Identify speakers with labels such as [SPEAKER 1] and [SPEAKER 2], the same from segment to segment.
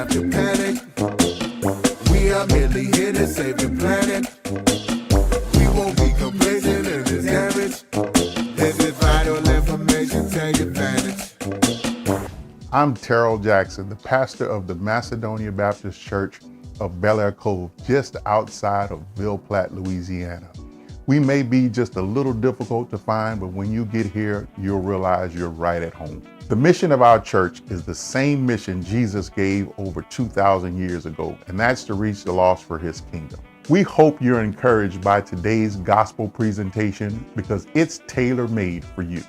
[SPEAKER 1] have to panic. We are merely here to save the planet. We won't be complacent in this damage. This is vital information, take advantage.
[SPEAKER 2] I'm Terrell Jackson, the pastor of the Macedonia Baptist Church of Bel Air Cove, just outside of Ville Platte, Louisiana. We may be just a little difficult to find, but when you get here, you'll realize you're right at home. The mission of our church is the same mission Jesus gave over 2,000 years ago, and that's to reach the lost for his kingdom. We hope you're encouraged by today's gospel presentation because it's tailor-made for you.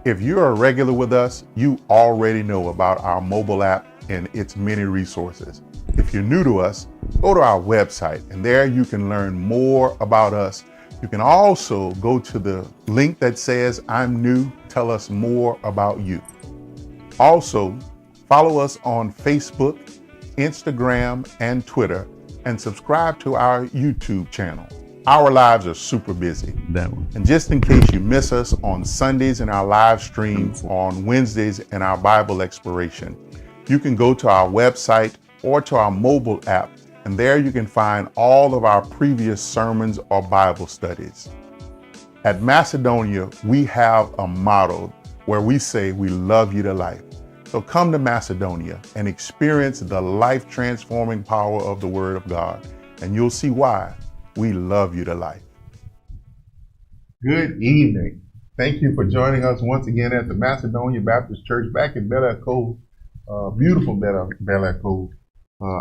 [SPEAKER 2] If you're a regular with us, you already know about our mobile app and its many resources. If you're new to us, go to our website, and there you can learn more about us. You can also go to the link that says, I'm new, tell us more about you. Also, follow us on Facebook, Instagram, and Twitter, and subscribe to our YouTube channel. Our lives are super busy.
[SPEAKER 3] That one.
[SPEAKER 2] And just in case you miss us on Sundays in our live stream, on Wednesdays in our Bible exploration, you can go to our website or to our mobile app, and there you can find all of our previous sermons or Bible studies. At Macedonia, we have a motto where we say we love you to life. So come to Macedonia and experience the life-transforming power of the Word of God, and you'll see why we love you to life. Good evening. Thank you for joining us once again at the Macedonia Baptist Church back in Bel Air Cove, beautiful Bel Air Cove.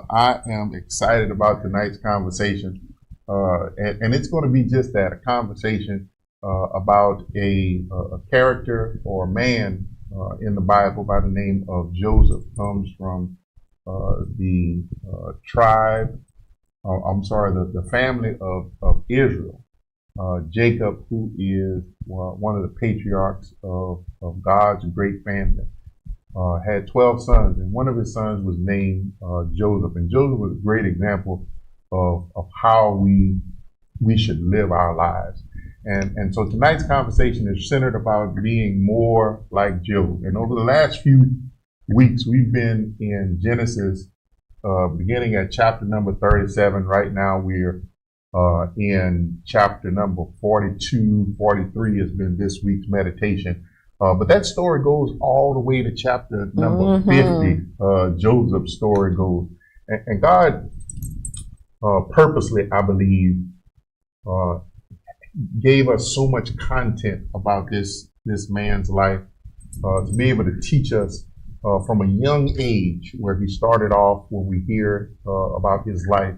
[SPEAKER 2] I am excited about tonight's conversation, and it's going to be just that, a conversation about a character or a man in the Bible by the name of Joseph. Comes from the family of Israel. Jacob, who is one of the patriarchs of God's great family, had 12 sons, and one of his sons was named Joseph. And Joseph was a great example of how we should live our lives. And so tonight's conversation is centered about being more like Job. And over the last few weeks, we've been in Genesis, beginning at chapter number 37. Right now, we're in chapter number 42. 43 has been this week's meditation. But that story goes all the way to chapter number 50. Joseph's story goes. And God purposely, I believe, gave us so much content about this man's life to be able to teach us from a young age, where he started off, when we hear about his life,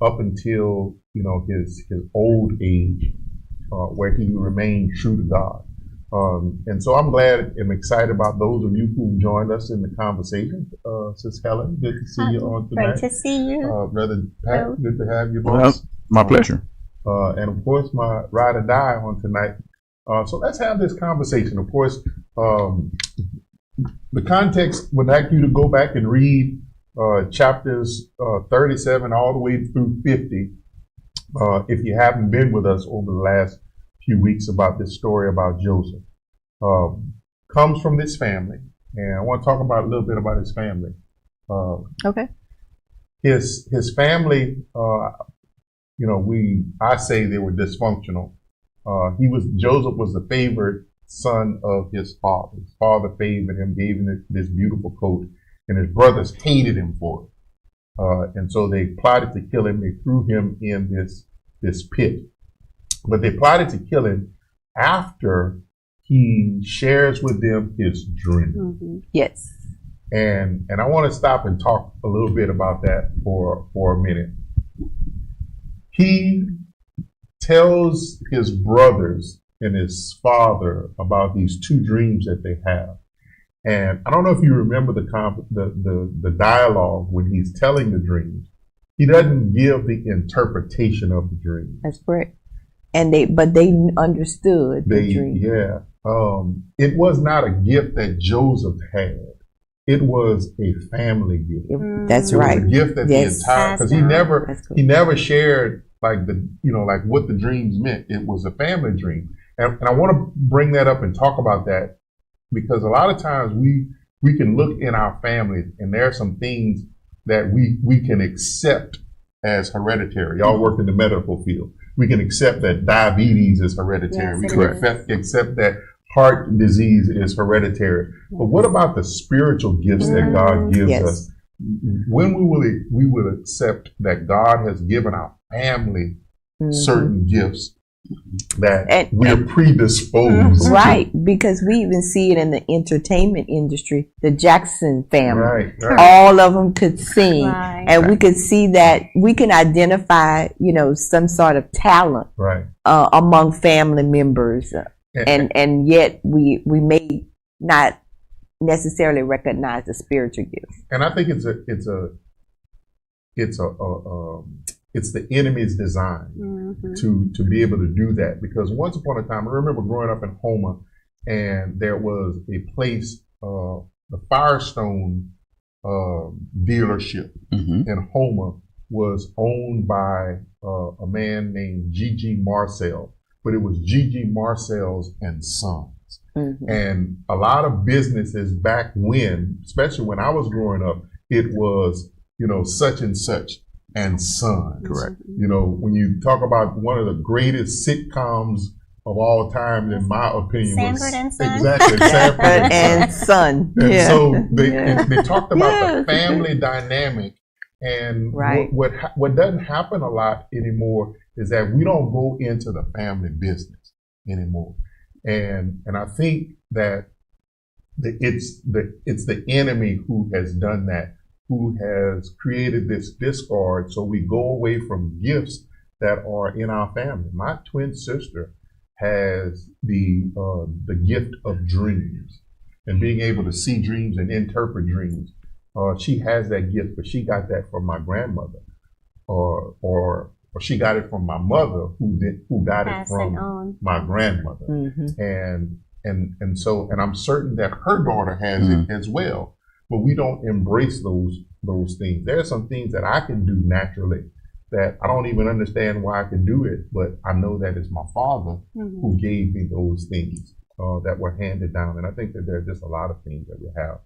[SPEAKER 2] up until his old age, where he remained true to God. And so I'm excited about those of you who joined us in the conversation. Sis Helen, good to see you on tonight.
[SPEAKER 4] Great to see you.
[SPEAKER 2] Brother Pat, good to have you,
[SPEAKER 3] Well,
[SPEAKER 2] boss.
[SPEAKER 3] my pleasure.
[SPEAKER 2] And of course, my ride or die on tonight. So let's have this conversation. Of course, the context would like you to go back and read chapters 37 all the way through 50. If you haven't been with us over the last few weeks about this story about Joseph. Comes from this family, and I want to talk about a little bit about his family.
[SPEAKER 4] Okay.
[SPEAKER 2] His family, I say they were dysfunctional. Joseph was the favored son of his father. His father favored him, gave him this beautiful coat, and his brothers hated him for it. And so they plotted to kill him. They threw him in this pit. But they plotted to kill him after he shares with them his dream.
[SPEAKER 4] Mm-hmm. Yes.
[SPEAKER 2] And I want to stop and talk a little bit about that for a minute. He tells his brothers and his father about these two dreams that they have. And I don't know if you remember the dialogue when he's telling the dreams. He doesn't give the interpretation of the dream.
[SPEAKER 4] That's correct. And they understood the dream.
[SPEAKER 2] Yeah. It was not a gift that Joseph had. It was a family gift.
[SPEAKER 4] That's
[SPEAKER 2] It
[SPEAKER 4] right.
[SPEAKER 2] was a gift that
[SPEAKER 4] Yes.
[SPEAKER 2] the entire, because he never shared like what the dreams meant. It was a family dream. And I want to bring that up and talk about that, because a lot of times we can look in our families and there are some things that we can accept as hereditary. Y'all work in the medical field. We can accept that diabetes is hereditary.
[SPEAKER 3] Yes,
[SPEAKER 2] We
[SPEAKER 3] it
[SPEAKER 2] can accept that heart disease is hereditary. But what about the spiritual gifts that God gives
[SPEAKER 4] Yes.
[SPEAKER 2] us? When we will accept that God has given our family certain gifts that
[SPEAKER 4] And-
[SPEAKER 2] we're predisposed to.
[SPEAKER 4] Right, because we even see it in the entertainment industry. The Jackson family,
[SPEAKER 2] Right.
[SPEAKER 4] all of them could sing,
[SPEAKER 3] Right.
[SPEAKER 4] and we could see that we can identify, some sort of talent
[SPEAKER 2] Right.
[SPEAKER 4] among family members, and yet we may not necessarily recognize the spiritual gifts.
[SPEAKER 2] And I think it's the enemy's design to be able to do that, because once upon a time, I remember growing up in Houma, and there was a place, the Firestone dealership in Houma was owned by a man named G.G. Marcel, but it was G.G. Marcel's and Sons. And a lot of businesses back when, especially when I was growing up, it was, such and such and Son.
[SPEAKER 5] Correct.
[SPEAKER 2] When you talk about one of the greatest sitcoms of all time, in my opinion,
[SPEAKER 3] Sanford and Son.
[SPEAKER 2] Exactly, Sanford
[SPEAKER 4] And Son.
[SPEAKER 2] and so they
[SPEAKER 4] Yeah.
[SPEAKER 2] they talked about
[SPEAKER 4] Yes.
[SPEAKER 2] the family dynamic, and
[SPEAKER 4] Right.
[SPEAKER 2] what doesn't happen a lot anymore is that we don't go into the family business anymore, and I think that it's the enemy who has done that, who has created this discard, so we go away from gifts that are in our family. My twin sister has the gift of dreams and being able to see dreams and interpret dreams. She has that gift, but she got that from my grandmother, or she got it from my mother, who got it
[SPEAKER 3] Pass it
[SPEAKER 2] from
[SPEAKER 3] on.
[SPEAKER 2] my grandmother, and so I'm certain that her daughter has it as well. But we don't embrace those things. There are some things that I can do naturally that I don't even understand why I can do it, but I know that it's my father who gave me those things that were handed down. And I think that there are just a lot of things that we have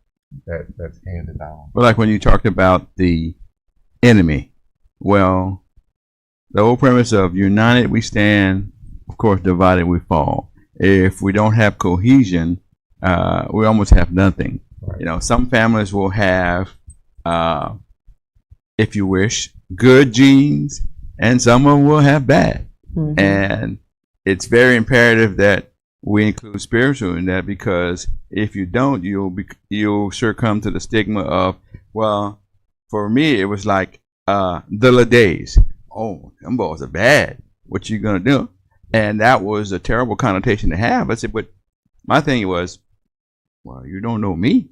[SPEAKER 2] that's handed down.
[SPEAKER 5] But like when you talked about the enemy, well, the whole premise of united we stand, of course, divided we fall. If we don't have cohesion, we almost have nothing.
[SPEAKER 2] Right.
[SPEAKER 5] Some families will have, if you wish, good genes, and some of them will have bad. And it's very imperative that we include spiritual in that, because if you don't, you'll succumb to the stigma of, well, for me, it was like the Ladays. Oh, them boys are bad. What you gonna do? And that was a terrible connotation to have. I said, but my thing was, well, you don't know me.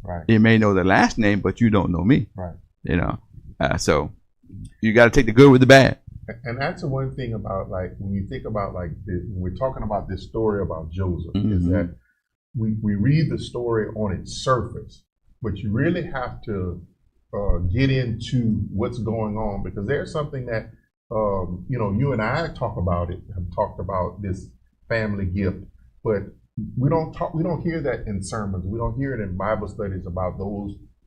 [SPEAKER 2] Right.
[SPEAKER 5] You may know the last name, but you don't know me.
[SPEAKER 2] Right.
[SPEAKER 5] So you got to take the good with the bad.
[SPEAKER 2] And that's the one thing about, like, when you think about, like, when we're talking about this story about Joseph, is that we read the story on its surface, but you really have to get into what's going on, because there's something that, you and I have talked about this family gift, but we don't hear that in sermons. We don't hear it in Bible studies about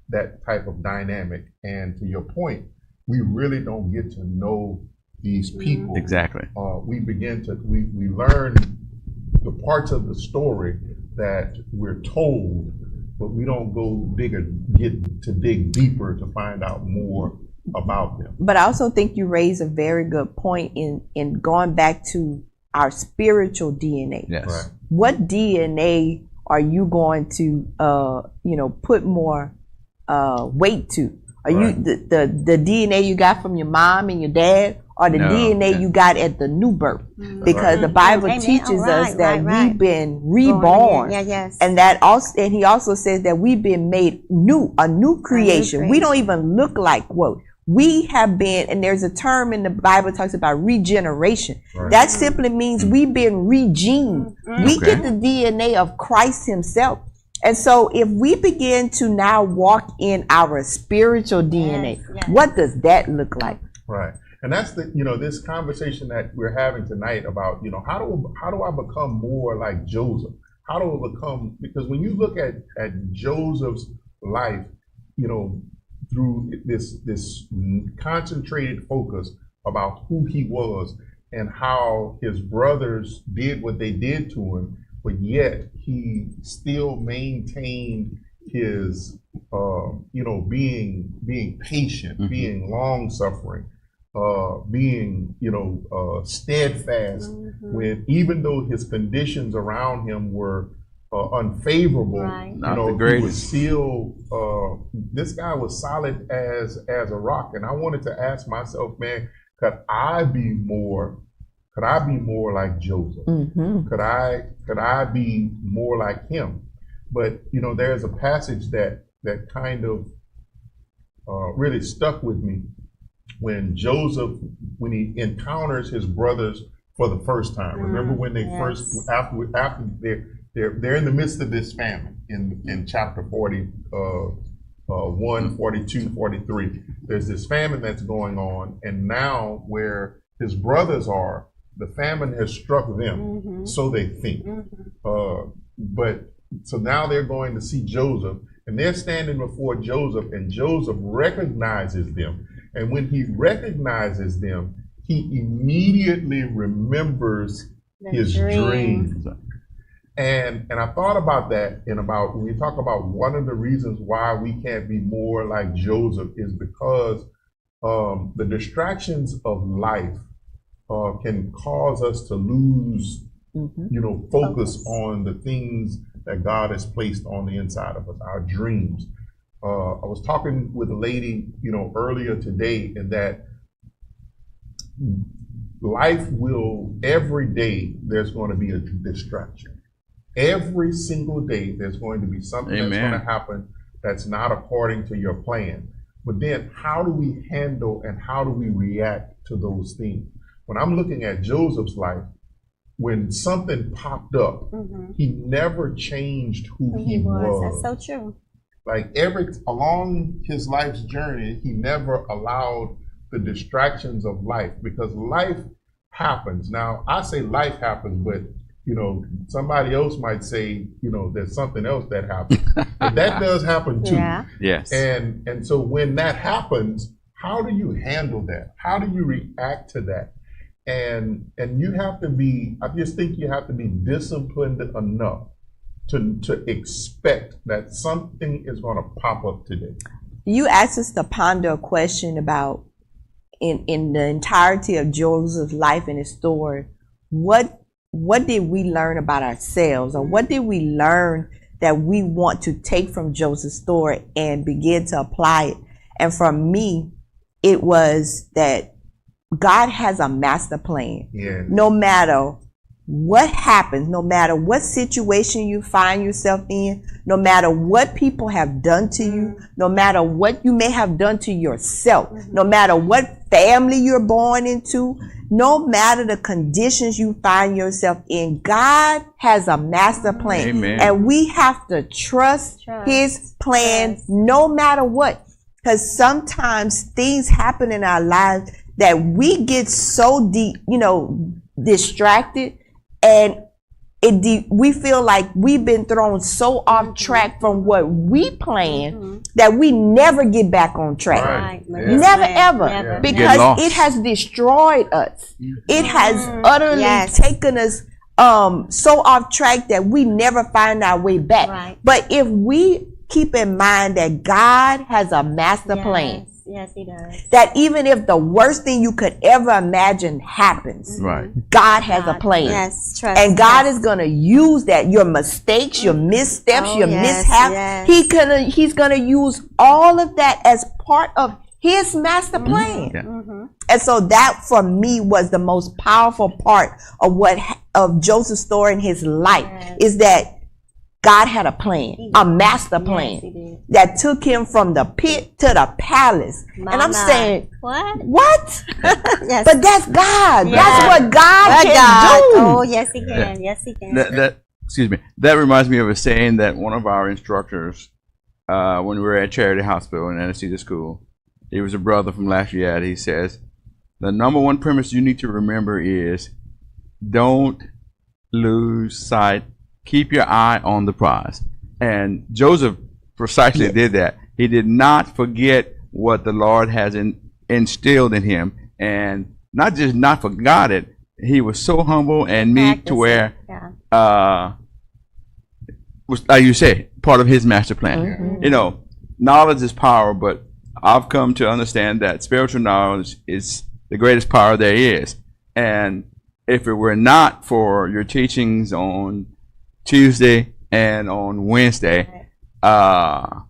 [SPEAKER 2] that type of dynamic. And to your point, we really don't get to know these people.
[SPEAKER 5] Exactly.
[SPEAKER 2] We learn the parts of the story that we're told, but we don't get to dig deeper to find out more about them.
[SPEAKER 4] But I also think you raise a very good point in going back to our spiritual DNA.
[SPEAKER 5] Yes.
[SPEAKER 2] Right.
[SPEAKER 4] What DNA are you going to put more weight to? Are you the DNA you got from your mom and your dad, or the DNA you got at the new birth? Because the Bible
[SPEAKER 3] Amen.
[SPEAKER 4] teaches us that
[SPEAKER 3] Right.
[SPEAKER 4] we've been reborn.
[SPEAKER 3] Yes.
[SPEAKER 4] And and he also says that we've been made a new creation. We don't even look like what we have been. And there's a term in the Bible that talks about regeneration.
[SPEAKER 2] Right.
[SPEAKER 4] That simply means we've been regened. We get the DNA of Christ himself. And so if we begin to now walk in our spiritual DNA,
[SPEAKER 3] yes.
[SPEAKER 4] what does that look like?
[SPEAKER 2] Right. And that's this conversation that we're having tonight about, how do I become more like Joseph? How do I become, because when you look at Joseph's life, through this concentrated focus about who he was and how his brothers did what they did to him, but yet he still maintained his, being patient, being long suffering, being, steadfast. When even though his conditions around him were unfavorable,
[SPEAKER 3] Right.
[SPEAKER 5] Not the
[SPEAKER 2] he was
[SPEAKER 5] greatest.
[SPEAKER 2] still. This guy was solid as a rock, and I wanted to ask myself, man, could I be more like Joseph?
[SPEAKER 4] Mm-hmm.
[SPEAKER 2] Could I be more like him? But there's a passage that kind of really stuck with me when he encounters his brothers for the first time. Remember when they first after they're in the midst of this famine in chapter 40, 1, 42, 43. There's this famine that's going on, and now where his brothers are, the famine has struck them, so they think. But so now they're going to see Joseph, and they're standing before Joseph, and Joseph recognizes them. And when he recognizes them, he immediately remembers his dreams. And I thought about that when we talk about one of the reasons why we can't be more like Joseph is because the distractions of life can cause us to lose, focus on the things that God has placed on the inside of us, our dreams. I was talking with a lady, earlier today, and that life every day there's going to be a distraction. Every single day there's going to be something that's going to happen that's not according to your plan. But then how do we handle and how do we react to those things? When I'm looking at Joseph's life, when something popped up, he never changed who he was.
[SPEAKER 3] That's so true.
[SPEAKER 2] Like along his life's journey, he never allowed the distractions of life, because life happens. Now, I say life happens, but somebody else might say, there's something else that happens. But that does happen too.
[SPEAKER 3] Yeah.
[SPEAKER 5] Yes.
[SPEAKER 2] And so when that happens, how do you handle that? How do you react to that? And you have to be, I just think you have to be disciplined enough to expect that something is going to pop up today.
[SPEAKER 4] You asked us to ponder a question about in the entirety of Joseph's life and his story, what did we learn about ourselves, or what did we learn that we want to take from Joseph's story and begin to apply it? And for me, it was that God has a master plan.
[SPEAKER 2] Yeah.
[SPEAKER 4] No matter what happens, no matter what situation you find yourself in, no matter what people have done to you, no matter what you may have done to yourself, no matter what family you're born into, no matter the conditions you find yourself in, God has a master plan.
[SPEAKER 5] Amen.
[SPEAKER 4] And we have to trust his plan no matter what. Because sometimes things happen in our lives that we get so deep, distracted, and we feel like we've been thrown so off track from what we planned that we never get back on track.
[SPEAKER 2] Right.
[SPEAKER 3] Yeah.
[SPEAKER 4] Never ever.
[SPEAKER 3] Never.
[SPEAKER 5] Get
[SPEAKER 4] Because
[SPEAKER 5] lost.
[SPEAKER 4] it has destroyed us. It has utterly taken us so off track that we never find our way back.
[SPEAKER 3] Right.
[SPEAKER 4] But if we keep in mind that God has a master plan,
[SPEAKER 3] Yes, he does.
[SPEAKER 4] that even if the worst thing you could ever imagine happens,
[SPEAKER 5] Right.
[SPEAKER 4] God has a plan.
[SPEAKER 3] Yes, trust.
[SPEAKER 4] And God is going to use that, your mistakes, your missteps,
[SPEAKER 3] Oh,
[SPEAKER 4] your
[SPEAKER 3] yes,
[SPEAKER 4] mishaps.
[SPEAKER 3] yes.
[SPEAKER 4] He's going to use all of that as part of his master plan.
[SPEAKER 5] Yeah.
[SPEAKER 4] And so that for me was the most powerful part of Joseph's story in his life, is that God had a plan, a master plan,
[SPEAKER 3] he did.
[SPEAKER 4] that took him from the pit to the palace. And I'm saying, what?
[SPEAKER 3] Yes.
[SPEAKER 4] But that's God.
[SPEAKER 3] Yeah.
[SPEAKER 4] That's what God can do.
[SPEAKER 3] Oh, yes, he can. Yes, he can.
[SPEAKER 5] Excuse me. That reminds me of a saying that one of our instructors, when we were at Charity Hospital in Anesthesia School, he was a brother from Lafayette. He says, the number one premise you need to remember is don't lose sight. Keep your eye on the prize. And Joseph precisely did that. He did not forget what the Lord has instilled in him, and not just not forgot it. He was so humble and meek to where, was, like you say, part of his master plan. You know, knowledge is power, but I've come to understand that spiritual knowledge is the greatest power there is. And if it were not for your teachings on Tuesday and on Wednesday, I'll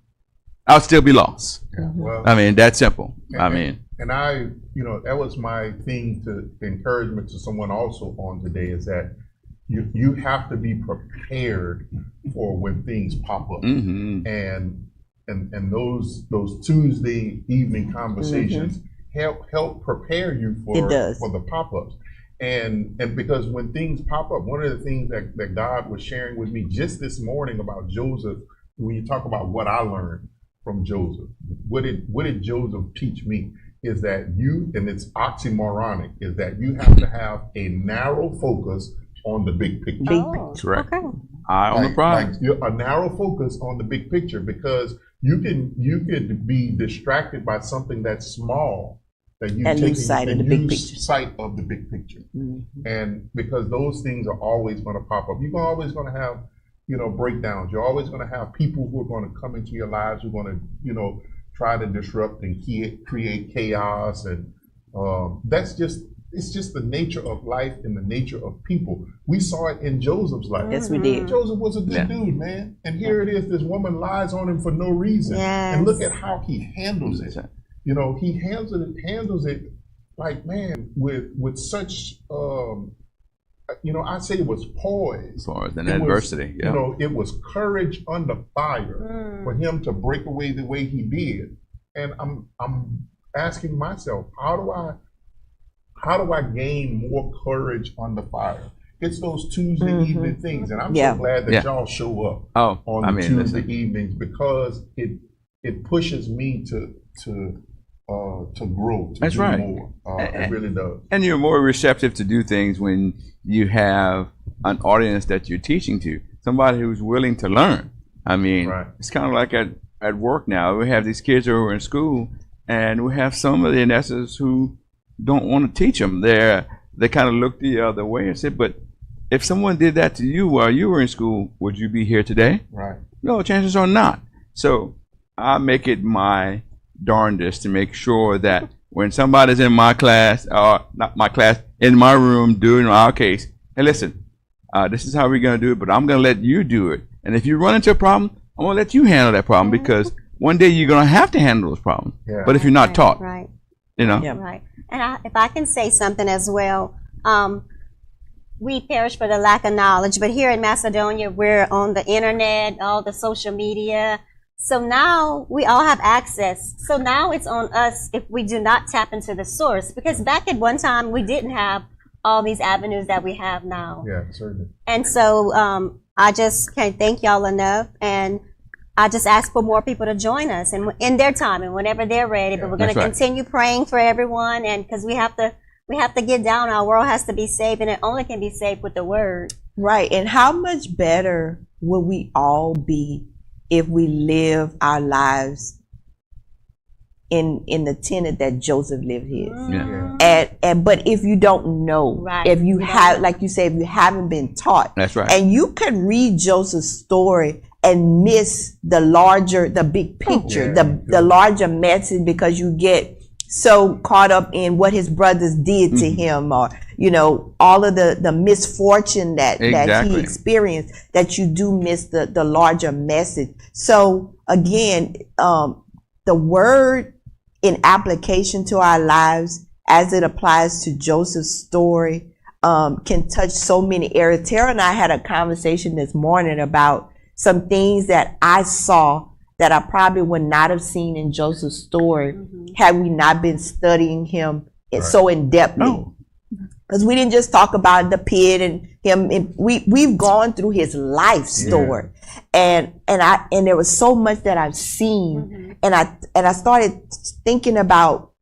[SPEAKER 5] still be lost.
[SPEAKER 2] Yeah, well,
[SPEAKER 5] I mean, that's simple. I mean,
[SPEAKER 2] and I, you know, that was my thing to encouragement to someone also on today is that you have to be prepared for when things pop up, and those Tuesday evening conversations help prepare you for the pop ups, and because when things pop up, one of the things that God was sharing with me just this morning about Joseph, when you talk about what I learned from Joseph, what did Joseph teach me? Is that and it's oxymoronic, is that you have to have a narrow focus on the big picture.
[SPEAKER 5] correct. Eye on the prize.
[SPEAKER 2] A narrow focus on the big picture, because you could be distracted by something that's small that you
[SPEAKER 4] lose sight of the big picture.
[SPEAKER 2] Sight of the big picture, and because those things are always going to pop up. You're always going to have, you know, breakdowns. You're always going to have people who are going to come into your lives who are going to, you know, try to disrupt and create chaos, and it's just the nature of life and the nature of people. We saw it in Joseph's life.
[SPEAKER 4] Yes, we did.
[SPEAKER 2] Joseph was a good dude, man, and here it is. This woman lies on him for no reason, and look at how he handles it. You know, he handles it like, man, with such. You know, I say it was poise.
[SPEAKER 5] Poise and adversity.
[SPEAKER 2] You know, it was courage under fire for him to break away the way he did. And I'm asking myself, how do I gain more courage under fire? It's those Tuesday evening things, and I'm so glad that y'all show up on Tuesday evenings, because it pushes me to grow, to do more. It really does.
[SPEAKER 5] And you're more receptive to do things when you have an audience that you're teaching to, somebody who's willing to learn. I mean, it's kind of like at work now. We have these kids who are in school, and we have some of the NSs who don't want to teach them. They kind of look the other way and say, but if someone did that to you while you were in school, would you be here today?
[SPEAKER 2] Right.
[SPEAKER 5] No, chances are not. So I make it my darndest to make sure that when somebody's in my class, or not my class, in my room doing our case, hey, listen, this is how we're going to do it, but I'm going to let you do it. And if you run into a problem, I'm going to let you handle that problem, because one day you're going to have to handle those problems. But if you're not taught, you know.
[SPEAKER 3] Right. And if I can say something as well, we perish for the lack of knowledge, but here in Macedonia, we're on the internet, all the social media. So now we all have access. So now it's on us if we do not tap into the source, because back at one time we didn't have all these avenues that we have now.
[SPEAKER 2] Yeah, certainly.
[SPEAKER 3] And so I just can't thank y'all enough, and I just ask for more people to join us and in their time and whenever they're ready. But we're going to continue praying for everyone, and because we have to get down. Our world has to be saved, and it only can be saved with the word.
[SPEAKER 4] Right. And how much better will we all be if we live our lives in the tenet that Joseph lived his? But if you don't know, if you have, like you say, if you haven't been taught,
[SPEAKER 5] that's right.
[SPEAKER 4] And you could read Joseph's story and miss the big picture, the larger message, because you get so caught up in what his brothers did to him, or, you know, all of the misfortune that he experienced, that you do miss the larger message. So again, the word in application to our lives as it applies to Joseph's story can touch so many areas. Tara and I had a conversation this morning about some things that I saw that I probably would not have seen in Joseph's story had we not been studying him so in depthly. Because we didn't just talk about the pit and him. We've gone through his life story, and there was so much that I've seen, and I started thinking about.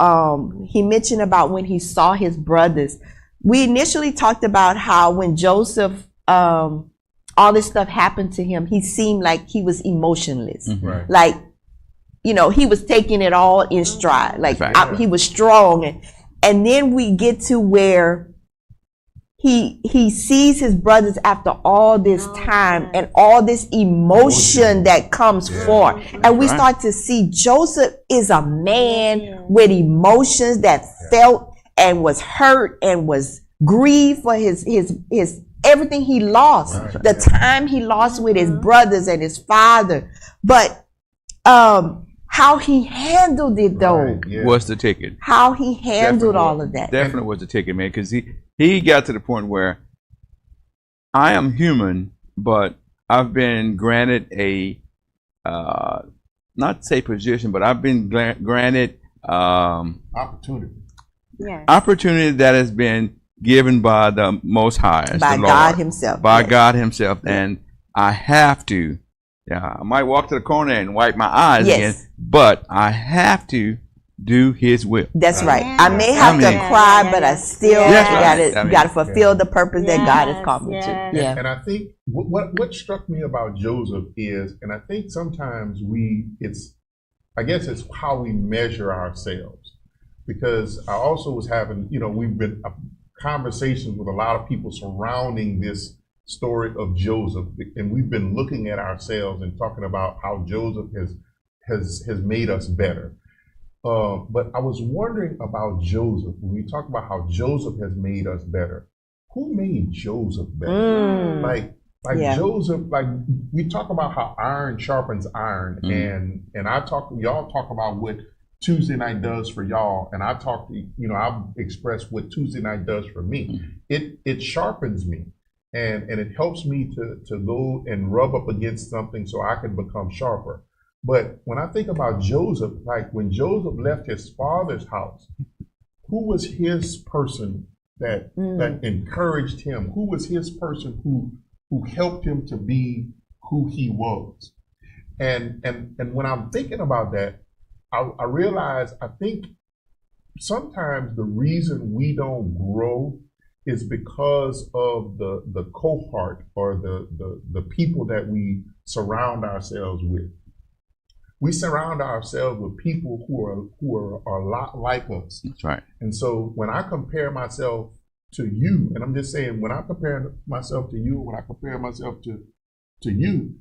[SPEAKER 4] He mentioned about when he saw his brothers. We initially talked about how when Joseph, all this stuff happened to him, he seemed like he was emotionless, like you know, he was taking it all in stride. Like
[SPEAKER 5] Right.
[SPEAKER 4] he was strong, and then we get to where he sees his brothers after all this time and all this emotion that comes forth, and we
[SPEAKER 5] Right.
[SPEAKER 4] start to see Joseph is a man with emotions that felt and was hurt and was grieved for his everything he lost, the time he lost with his brothers and his father, but how he handled it though.
[SPEAKER 2] Right, yeah.
[SPEAKER 5] Was the ticket.
[SPEAKER 4] How he handled
[SPEAKER 5] Definitely
[SPEAKER 4] all
[SPEAKER 5] was-
[SPEAKER 4] of that.
[SPEAKER 5] Definitely was the ticket, man, because he got to the point where I am human, but I've been granted a not say position, but I've been granted
[SPEAKER 2] Opportunity.
[SPEAKER 3] Yes.
[SPEAKER 5] opportunity that has been given by the Most High, as
[SPEAKER 4] By
[SPEAKER 5] the
[SPEAKER 4] God
[SPEAKER 5] Lord,
[SPEAKER 4] himself.
[SPEAKER 5] by
[SPEAKER 4] Yes.
[SPEAKER 5] God Himself, and I have to. Yeah, I might walk to the corner and wipe my eyes
[SPEAKER 4] Yes.
[SPEAKER 5] again, but I have to do His will.
[SPEAKER 4] That's right.
[SPEAKER 3] Yeah.
[SPEAKER 4] I may have to
[SPEAKER 5] Yeah,
[SPEAKER 4] cry, but I still
[SPEAKER 5] That's right.
[SPEAKER 4] gotta
[SPEAKER 5] I mean,
[SPEAKER 4] gotta fulfill the purpose that God has called me
[SPEAKER 3] Yes,
[SPEAKER 4] to.
[SPEAKER 3] yes.
[SPEAKER 4] Yeah.
[SPEAKER 2] And I think what struck me about Joseph is, and I think sometimes I guess it's how we measure ourselves. Because I also was having, we've been conversations with a lot of people surrounding this story of Joseph, and we've been looking at ourselves and talking about how Joseph has made us better. But I was wondering about Joseph. When we talk about how Joseph has made us better, who made Joseph better? Like
[SPEAKER 4] Yeah.
[SPEAKER 2] Joseph, like we talk about how iron sharpens iron, and y'all talk about what Tuesday night does for y'all, and I've expressed what Tuesday night does for me. It sharpens me, and it helps me to go and rub up against something so I can become sharper. But when I think about Joseph, like when Joseph left his father's house, who was his person that encouraged him? Who was his person who helped him to be who he was? And when I'm thinking about that, I realize I think sometimes the reason we don't grow is because of the cohort or the people that we surround ourselves with. We surround ourselves with people who are a lot like us.
[SPEAKER 5] That's right.
[SPEAKER 2] And so when I compare myself to you, and I'm just saying, when I compare myself to you, when I compare myself to you,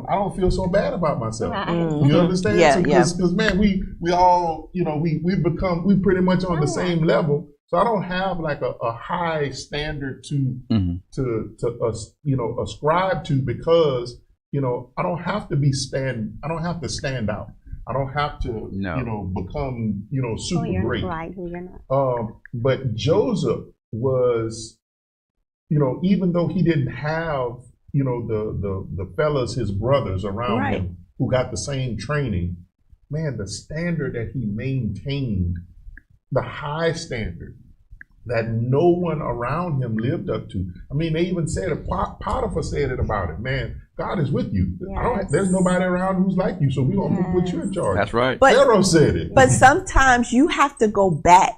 [SPEAKER 2] I don't feel so bad about myself.
[SPEAKER 3] Right.
[SPEAKER 2] You understand?
[SPEAKER 4] Yeah,
[SPEAKER 2] Because man, we all, we pretty much on the same level. So I don't have like a high standard to ascribe to, because I don't have to I don't have to stand out. I don't have to become super
[SPEAKER 3] Who you're
[SPEAKER 2] great.
[SPEAKER 3] right, who you're not.
[SPEAKER 2] But Joseph was, even though he didn't have the fellas, his brothers around
[SPEAKER 4] Right.
[SPEAKER 2] him who got the same training, man, the standard that he maintained, the high standard that no one around him lived up to. I mean, they even said it, Potiphar said it about it, man, God is with you.
[SPEAKER 3] Yes.
[SPEAKER 2] There's nobody around who's like you, so we're going to put you in charge.
[SPEAKER 5] That's right.
[SPEAKER 4] But
[SPEAKER 2] Pharaoh said it.
[SPEAKER 4] but sometimes you have to go back.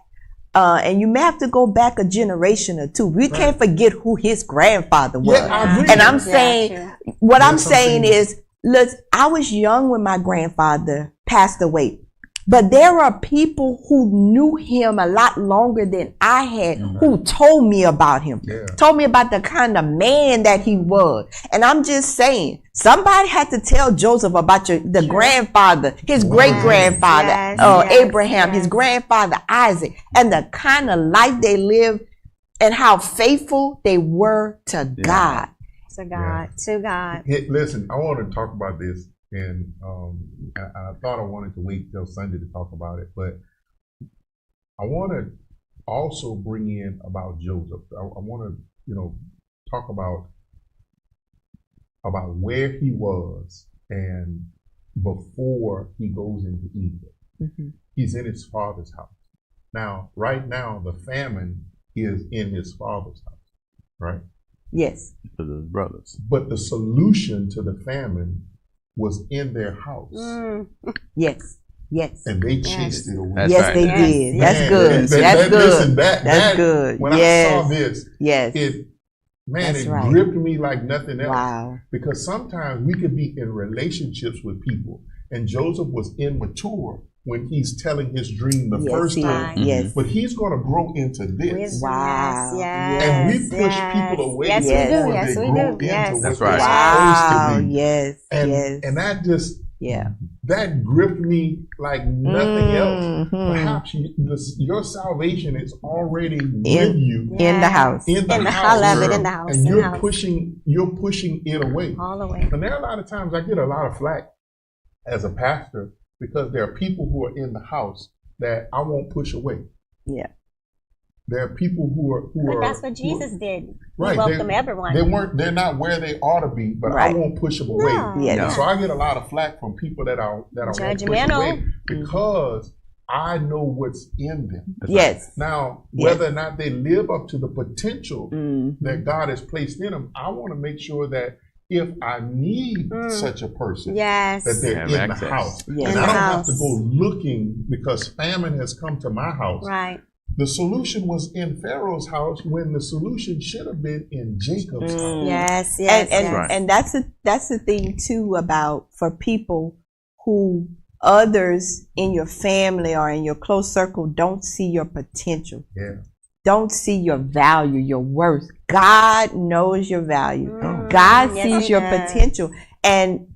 [SPEAKER 4] And you may have to go back a generation or two. We can't forget who his grandfather was.
[SPEAKER 2] Yeah, I agree.
[SPEAKER 4] And I'm
[SPEAKER 3] Yeah,
[SPEAKER 4] saying,
[SPEAKER 3] true.
[SPEAKER 4] what I'm
[SPEAKER 2] Yes, I'm
[SPEAKER 4] saying
[SPEAKER 2] saying-
[SPEAKER 4] is, look, I was young when my grandfather passed away. But there are people who knew him a lot longer than I had, who told me about him,
[SPEAKER 2] Yeah.
[SPEAKER 4] told me about the kind of man that he was. And I'm just saying, somebody had to tell Joseph about the grandfather, his great grandfather,
[SPEAKER 3] yes,
[SPEAKER 4] Abraham, his
[SPEAKER 3] yes.
[SPEAKER 4] grandfather Isaac, and the kind of life they lived and how faithful they were to God.
[SPEAKER 3] To God, to God.
[SPEAKER 2] Hey, listen, I want to talk about this, and I thought I wanted to wait till Sunday to talk about it, but I want to also bring in about Joseph. I want to, talk about where he was and before he goes into Egypt.
[SPEAKER 4] Mhm.
[SPEAKER 2] He's in his father's house. Now, right now, the famine is in his father's house, right?
[SPEAKER 4] Yes.
[SPEAKER 5] To the brothers.
[SPEAKER 2] But the solution to the famine was in their house,
[SPEAKER 4] Yes. Yes.
[SPEAKER 2] and they chased it away.
[SPEAKER 5] That's
[SPEAKER 4] Yes,
[SPEAKER 5] right.
[SPEAKER 4] they
[SPEAKER 3] Yes,
[SPEAKER 4] did.
[SPEAKER 3] yes.
[SPEAKER 4] That's
[SPEAKER 2] Man,
[SPEAKER 4] good. That's good.
[SPEAKER 2] Listen,
[SPEAKER 4] That's
[SPEAKER 2] that-
[SPEAKER 4] good.
[SPEAKER 2] When I
[SPEAKER 4] Yes.
[SPEAKER 2] saw this,
[SPEAKER 4] Yes.
[SPEAKER 2] it
[SPEAKER 4] That's right.
[SPEAKER 2] gripped me like nothing else.
[SPEAKER 4] Wow.
[SPEAKER 2] Because sometimes we could be in relationships with people, And Joseph was immature when he's telling his dream the
[SPEAKER 4] Yes,
[SPEAKER 2] first
[SPEAKER 4] he is.
[SPEAKER 2] time.
[SPEAKER 4] Yes.
[SPEAKER 2] But he's going to grow into this.
[SPEAKER 3] Wisdom,
[SPEAKER 4] Wow.
[SPEAKER 3] Yes,
[SPEAKER 2] And we
[SPEAKER 3] yes,
[SPEAKER 2] push
[SPEAKER 3] yes.
[SPEAKER 2] people away
[SPEAKER 3] Yes,
[SPEAKER 4] Yes.
[SPEAKER 3] we do.
[SPEAKER 2] before
[SPEAKER 3] Yes,
[SPEAKER 2] they
[SPEAKER 3] we
[SPEAKER 2] grow
[SPEAKER 3] do.
[SPEAKER 2] into
[SPEAKER 3] Yes.
[SPEAKER 2] what
[SPEAKER 5] That's
[SPEAKER 2] they're
[SPEAKER 5] right.
[SPEAKER 2] supposed
[SPEAKER 4] Wow.
[SPEAKER 2] to be.
[SPEAKER 4] Yes.
[SPEAKER 2] And,
[SPEAKER 4] yes.
[SPEAKER 2] and that just,
[SPEAKER 4] Yeah.
[SPEAKER 2] that gripped me like nothing else.
[SPEAKER 4] Mhm.
[SPEAKER 2] Perhaps your salvation is already with
[SPEAKER 4] In-
[SPEAKER 2] you
[SPEAKER 4] In the house.
[SPEAKER 2] in the
[SPEAKER 3] In the
[SPEAKER 2] house,
[SPEAKER 3] I love it
[SPEAKER 2] girl.
[SPEAKER 3] in the house.
[SPEAKER 2] and
[SPEAKER 3] in the
[SPEAKER 2] you're
[SPEAKER 3] house.
[SPEAKER 2] pushing it away.
[SPEAKER 3] All the way.
[SPEAKER 2] And there are a lot of times I get a lot of flack as a pastor because there are people who are in the house that I won't push away.
[SPEAKER 4] Yeah.
[SPEAKER 2] There are people who
[SPEAKER 3] But
[SPEAKER 2] are
[SPEAKER 3] that's what Jesus did.
[SPEAKER 2] right.
[SPEAKER 3] He welcomed everyone.
[SPEAKER 2] They're not where they ought to be, but
[SPEAKER 4] Right.
[SPEAKER 2] I won't push them away.
[SPEAKER 3] No.
[SPEAKER 4] Yeah.
[SPEAKER 2] And so I get a lot of flack from people that I won't push
[SPEAKER 3] Judgmental.
[SPEAKER 2] away because I know what's in them.
[SPEAKER 4] Yes.
[SPEAKER 2] Now,
[SPEAKER 4] Yes.
[SPEAKER 2] whether or not they live up to the potential
[SPEAKER 4] Mhm.
[SPEAKER 2] that God has placed in them, I want to make sure that if I need such a person,
[SPEAKER 3] Yes.
[SPEAKER 2] that they're
[SPEAKER 5] Have
[SPEAKER 2] in
[SPEAKER 5] access.
[SPEAKER 2] the house.
[SPEAKER 4] Yeah.
[SPEAKER 2] And
[SPEAKER 3] In
[SPEAKER 2] I
[SPEAKER 3] the
[SPEAKER 2] don't have to
[SPEAKER 3] house.
[SPEAKER 2] go looking because famine has come to my house.
[SPEAKER 3] Right.
[SPEAKER 2] The solution was in Pharaoh's house when the solution should have been in Jacob's house.
[SPEAKER 3] Yes.
[SPEAKER 4] And
[SPEAKER 3] Yes.
[SPEAKER 4] and,
[SPEAKER 3] yes.
[SPEAKER 5] Right.
[SPEAKER 4] and that's the thing too about for people who others in your family or in your close circle don't see your potential,
[SPEAKER 2] Yeah.
[SPEAKER 4] don't see your value, your worth. God knows your value. God
[SPEAKER 3] yes,
[SPEAKER 4] sees
[SPEAKER 3] he
[SPEAKER 4] your
[SPEAKER 3] does.
[SPEAKER 4] potential. And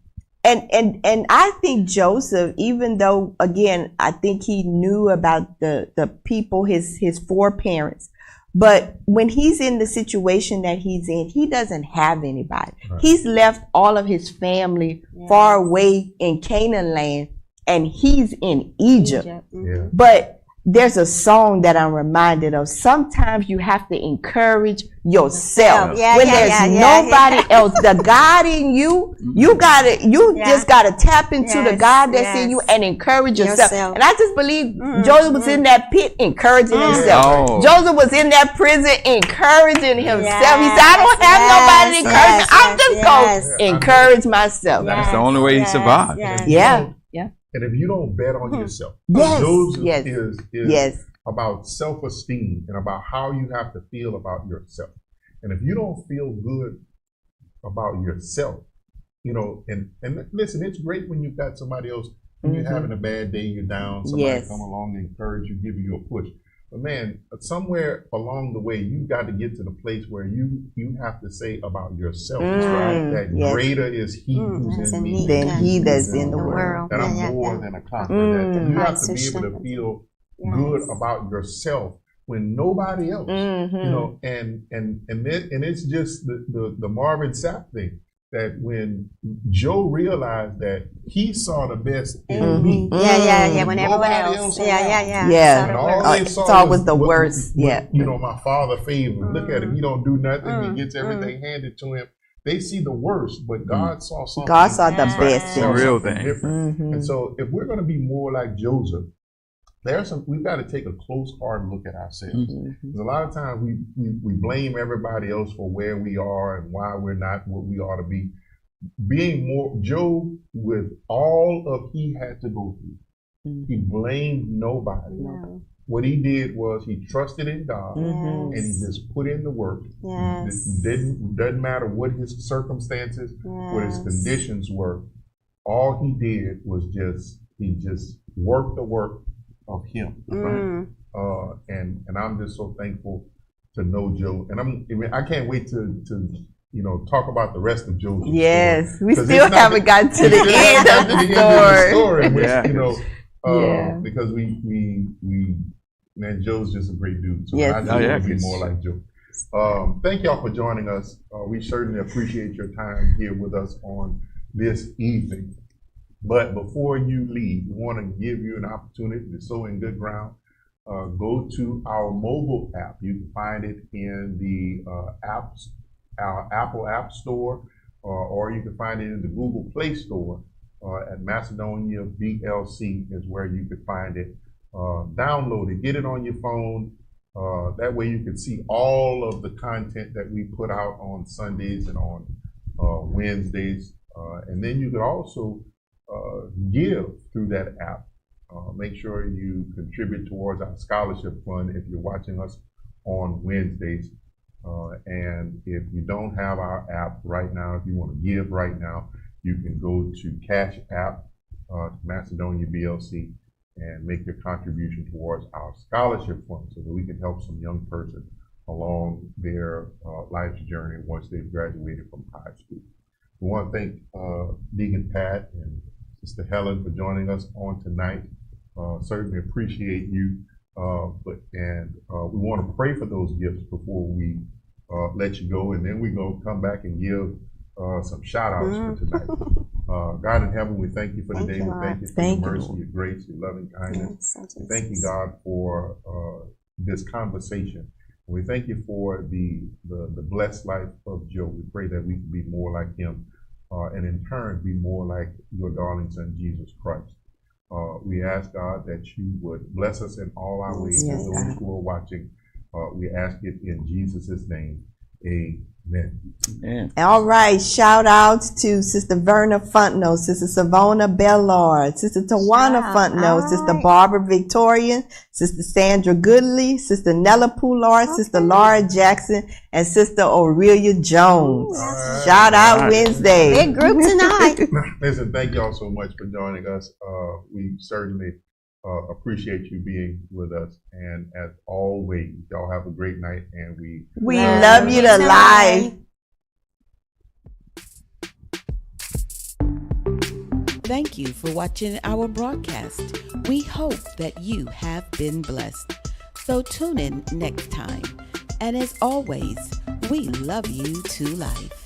[SPEAKER 4] I think Joseph, even though again, I think he knew about the people, his four parents. But when he's in the situation that he's in, he doesn't have anybody.
[SPEAKER 2] Right.
[SPEAKER 4] He's left all of his family far away in Canaan land, and he's in Egypt.
[SPEAKER 2] Yeah.
[SPEAKER 4] But there's a song that I'm reminded of. Sometimes you have to encourage yourself.
[SPEAKER 3] Yeah,
[SPEAKER 4] when
[SPEAKER 3] yeah,
[SPEAKER 4] there's
[SPEAKER 3] yeah, yeah,
[SPEAKER 4] nobody else, the God in you, you
[SPEAKER 3] Yeah.
[SPEAKER 4] just gotta tap into the
[SPEAKER 3] Yes,
[SPEAKER 4] God that's in
[SPEAKER 3] yes.
[SPEAKER 4] you and encourage yourself.
[SPEAKER 3] Yourself.
[SPEAKER 4] And I just believe Joseph was in that pit encouraging himself.
[SPEAKER 5] Oh.
[SPEAKER 4] Joseph was in that prison encouraging himself. He said, I don't
[SPEAKER 3] Yes,
[SPEAKER 4] have nobody to encourage
[SPEAKER 3] yes,
[SPEAKER 4] me. I'm just
[SPEAKER 3] yes,
[SPEAKER 4] gonna
[SPEAKER 2] yes.
[SPEAKER 4] encourage myself.
[SPEAKER 5] That's the only way he survived.
[SPEAKER 3] Yes.
[SPEAKER 4] Yeah. Yeah.
[SPEAKER 2] And if you don't bet on yourself,
[SPEAKER 4] Yes,
[SPEAKER 2] Joseph
[SPEAKER 4] yes,
[SPEAKER 2] is
[SPEAKER 4] Yes.
[SPEAKER 2] about self-esteem and about how you have to feel about yourself. And if you don't feel good about yourself, and listen, it's great when you've got somebody else, when you're having a bad day, you're down, somebody
[SPEAKER 4] Yes.
[SPEAKER 2] come along and encourage you, give you a push. But man, somewhere along the way, you've got to get to the place where you have to say about yourself, that
[SPEAKER 4] yes.
[SPEAKER 2] greater is he who's
[SPEAKER 3] that's
[SPEAKER 2] in
[SPEAKER 3] in
[SPEAKER 2] me
[SPEAKER 3] me
[SPEAKER 4] Than he that's
[SPEAKER 2] who's
[SPEAKER 4] in the world.
[SPEAKER 2] That I'm
[SPEAKER 3] Yeah,
[SPEAKER 2] more
[SPEAKER 3] yeah.
[SPEAKER 2] than a conqueror. That you have to be
[SPEAKER 3] Christ
[SPEAKER 2] able to
[SPEAKER 3] strengthens
[SPEAKER 2] feel
[SPEAKER 3] Yes.
[SPEAKER 2] good about yourself when nobody else, and it's just the Marvin Sapp thing, that when Joe realized that he saw the best in me,
[SPEAKER 3] Yeah. When everyone
[SPEAKER 2] Nobody
[SPEAKER 3] else.
[SPEAKER 2] else
[SPEAKER 3] Yeah.
[SPEAKER 2] around.
[SPEAKER 4] Yeah.
[SPEAKER 2] and
[SPEAKER 3] So
[SPEAKER 2] all
[SPEAKER 3] the
[SPEAKER 2] they
[SPEAKER 3] worst.
[SPEAKER 2] saw
[SPEAKER 4] was the worst. Yeah.
[SPEAKER 2] my father favor. Look at him, he don't do nothing, he gets everything handed to him. They see the worst, but God saw something.
[SPEAKER 4] God saw the
[SPEAKER 3] Yes.
[SPEAKER 4] best
[SPEAKER 5] The
[SPEAKER 4] in
[SPEAKER 5] real
[SPEAKER 2] something
[SPEAKER 5] thing.
[SPEAKER 2] different.
[SPEAKER 4] Mhm.
[SPEAKER 2] And so, if we're going to be more like Joseph, we've got to take a close, hard look at ourselves.
[SPEAKER 4] Mhm.
[SPEAKER 2] Because a lot of times we blame everybody else for where we are and why we're not what we ought to be. Being more Job, with all of he had to go through, he blamed nobody.
[SPEAKER 3] No.
[SPEAKER 2] What he did was he trusted in God
[SPEAKER 4] Mhm.
[SPEAKER 2] and he just put in the work.
[SPEAKER 3] Yes.
[SPEAKER 2] Doesn't matter what his circumstances, what his
[SPEAKER 3] Yes.
[SPEAKER 2] conditions were. All he did was he just worked the work of him.
[SPEAKER 3] Mm.
[SPEAKER 2] And I'm just so thankful to know Joe. And I can't wait to talk about the rest of Joe's
[SPEAKER 4] Yes,
[SPEAKER 2] story.
[SPEAKER 4] we
[SPEAKER 2] 'Cause
[SPEAKER 4] still
[SPEAKER 2] it's not-
[SPEAKER 4] haven't gotten to
[SPEAKER 2] we
[SPEAKER 4] the
[SPEAKER 2] still
[SPEAKER 4] end
[SPEAKER 2] haven't
[SPEAKER 4] of
[SPEAKER 2] gotten to
[SPEAKER 4] the
[SPEAKER 2] the end of the
[SPEAKER 4] story.
[SPEAKER 2] which,
[SPEAKER 4] Yeah.
[SPEAKER 2] because man, Joe's just a great dude. So
[SPEAKER 4] Yes.
[SPEAKER 2] I just
[SPEAKER 5] Oh, yeah,
[SPEAKER 2] want to be
[SPEAKER 5] he's-
[SPEAKER 2] more like Joe. Thank y'all for joining us. We certainly appreciate your time here with us on this evening. But before you leave, we want to give you an opportunity to sow in good ground. Go to our mobile app. You can find it in the our Apple App Store, or you can find it in the Google Play Store. At Macedonia BLC is where you can find it. Download it, get it on your phone. That way you can see all of the content that we put out on Sundays and on Wednesdays. And then you can also give through that app. Make sure you contribute towards our scholarship fund if you're watching us on Wednesdays. And if you don't have our app right now, if you want to give right now, you can go to Cash App to Macedonia BLC and make your contribution towards our scholarship fund so that we can help some young person along their life's journey once they've graduated from high school. We want to thank Deacon Pat and Sister Helen for joining us on tonight. Certainly appreciate you. We want to pray for those gifts before we let you go, and then we go come back and give some shout outs for tonight. God in heaven, we thank you for the day. We thank you for your mercy, your grace, your loving kindness. We thank you, God, for this conversation. We thank you for the blessed life of Joe. We pray that we can be more like him, and in turn be more like your darling son, Jesus Christ. We ask, God, that you would bless us in all our ways.
[SPEAKER 4] Yes,
[SPEAKER 2] and those who are watching, we ask it in Jesus' name. Amen.
[SPEAKER 5] Man.
[SPEAKER 4] All right, shout outs to Sister Verna Fontenot, Sister Savona Bellard, Sister Tawana Fontenot, Sister Barbara Victorian, Sister Sandra Goodley, Sister Nella Poulard, Sister Laura Jackson, and Sister Aurelia Jones. Shout out Wednesday.
[SPEAKER 3] Big group tonight.
[SPEAKER 2] Listen, thank y'all so much for joining us. We certainly appreciate you being with us. And as always, y'all have a great night, and we
[SPEAKER 4] love you to life.
[SPEAKER 6] Thank you for watching our broadcast. We hope that you have been blessed. So tune in next time. And as always, we love you to life.